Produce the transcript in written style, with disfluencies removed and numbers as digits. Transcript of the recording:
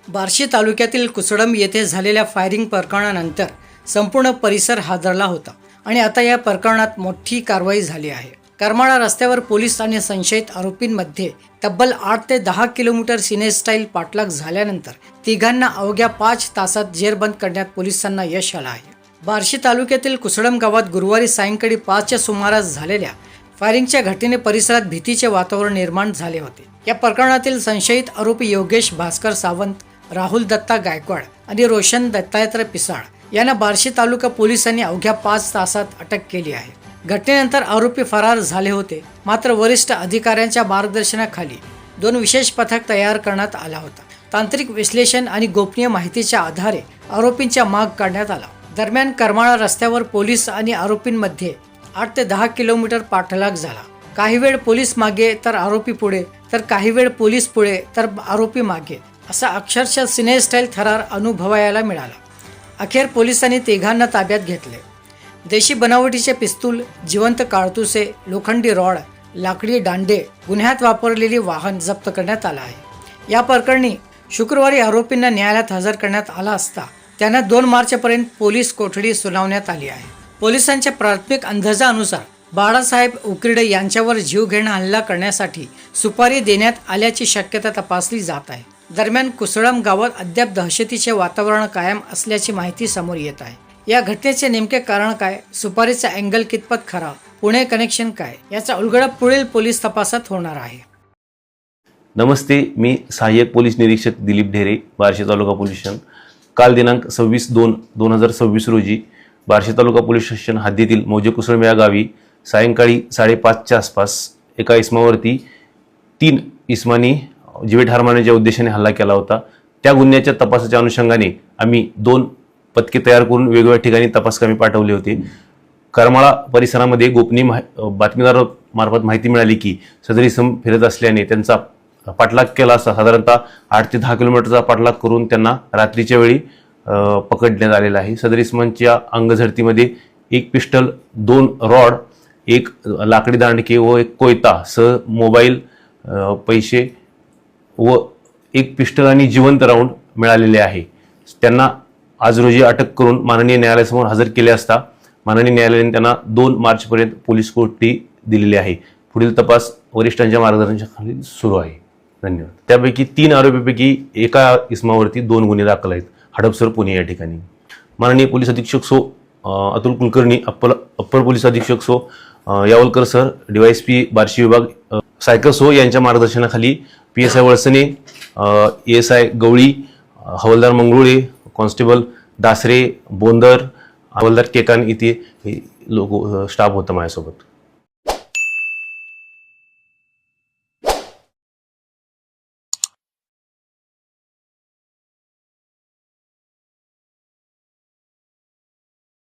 बार्शी तालुक्यातील कुसडम येथे झालेल्या फायरिंग प्रकरणानंतर संपूर्ण परिसर हादरला होता आणि आता या प्रकरणात मोठी कारवाई झाली आहे। करमाळा रस्त्यावर पोलीस आणि संशयित आरोपींमध्ये तब्बल 8 ते 10 किलोमीटर सिनेस्टाईल पाठलाग झाल्यानंतर तिघांना अवघ्या 5 तासात जेरबंद करण्यात पोलिसांना यश आलं आहे। बार्शी तालुक्यातील कुसडम गावात गुरुवारी सायंकाळी 5च्या सुमारास झालेल्या फायरिंगच्या घटनेने परिसरात भीतीचे वातावरण निर्माण झाले होते। या प्रकरणातील संशयित आरोपी योगेश भास्कर सावंत, राहुल दत्ता गायकवाड आणि रोशन दत्तात्रय पिसाळ यांना बार्शी तालुका पोलिसांनी अवघ्या 5 तासात अटक केली आहे। घटनेनंतर आरोपी फरार झाले होते, मात्र वरिष्ठ अधिकाऱ्यांच्या मार्गदर्शनाखाली 2 विशेष पथक तयार करण्यात आला होता। तांत्रिक विश्लेषण आणि गोपनीय माहितीच्या आधारे आरोपींचा माग काढण्यात आला। दरम्यान करमाळा रस्त्यावर पोलीस आणि आरोपींमध्ये 8 ते 10 किलोमीटर पाठलाग झाला। काही वेळ पोलीस मागे तर आरोपी पुढे, तर काही वेळ पोलीस पुढे तर आरोपी मागे, असा अक्षरशः सिनेस्टाईल थरार अनुभवायला मिळाला। अखेर पोलिसांनी तिघांना ताब्यात घेतले। देशी बनावटीचे पिस्तूल, जिवंत काळतुसे, लोखंडी रॉड, लाकडी दांडे, गुन्ह्यात वापरलेली वाहन जप्त करण्यात आलं आहे। या प्रकरणी शुक्रवारी आरोपींना न्यायालयात हजर करण्यात आला असता त्यांना 2 मार्चपर्यंत पोलीस कोठडी सुनावण्यात आली आहे। पोलिसांच्या प्राथमिक अंदाजानुसार बाळासाहेब उकिरडे यांच्यावर जीवघेणा हल्ला करण्यासाठी सुपारी देण्यात आल्याची शक्यता तपासली जात आहे। दरम्यान कुसडम गावात अद्याप दहशतीचे वातावरण कायम असल्याची माहिती समोर येत आहे। या घटनेचे नेमके कारण काय, सुपारीचा अँगल कितपत खरा, पुणे कनेक्शन काय, याचा उलगडा पुढील पोलीस तपासात होणार आहे। नमस्ते, मी सहाय्यक पोलीस निरीक्षक दिलीप ढेरे, बार्शी तालुका पोलीस स्टेशन। काल दिनांक 26/2/2026 रोजी बार्शी तालुका पोलीस स्टेशन हद्दीतील मौजे कुसडम या गावी सायंकाळी 5:30च्या आसपास एका इसमावरती 3 इसमांनी जीवे मारण्याच्या उद्देशाने हल्ला केला होता। त्या गुन्ह्याच्या तपासाच्या अनुषंगाने आम्ही 2 पथके तयार करून वेगवेगळ्या ठिकाणी तपासकामी पाठवले होते। करमाळा परिसरामध्ये गोपनीय बातमीदारामार्फत माहिती मिळाली की सदर इसम फिरत असल्याने त्यांचा पाठलाग केला असता साधारणतः 8 ते 10 किलोमीटरचा पाठलाग करून त्यांना रात्रीच्या वेळी पकडण्यात आलेला आहे। सदर इसमांच्या अंगझडतीमध्ये 1 पिस्टल, 2 रॉड, 1 लाकडी दांडके व 1 कोयता सह मोबाईल, पैसे व 1 पिस्टल आणि जिवंत राऊंड मिळालेले आहे। त्यांना आज रोजी अटक करून माननीय न्यायालयासमोर हजर केले असता माननीय न्यायालयाने त्यांना 2 मार्चपर्यंत पोलीस कोठडी दिलेली आहे। पुढील तपास वरिष्ठांच्या मार्गदर्शनाखाली सुरू आहे। धन्यवाद। त्यापैकी 3 आरोपीपैकी एका इसमावरती 2 गुन्हे दाखल आहेत, हडपसर, पुणे या ठिकाणी। माननीय पोलीस अधीक्षक सो अतुल कुलकर्णी, अप्पर पोलीस अधीक्षक सो यावलकर सर, DYSP बार्शी विभाग सायकर सो यांच्या मार्गदर्शनाखाली PSI वळसने, ASI गवळी, हवालदार मंगरुळे, कॉन्स्टेबल दासरे, बोंदर, हवालदार केकान इथे लोक स्टाफ होता माझ्यासोबत।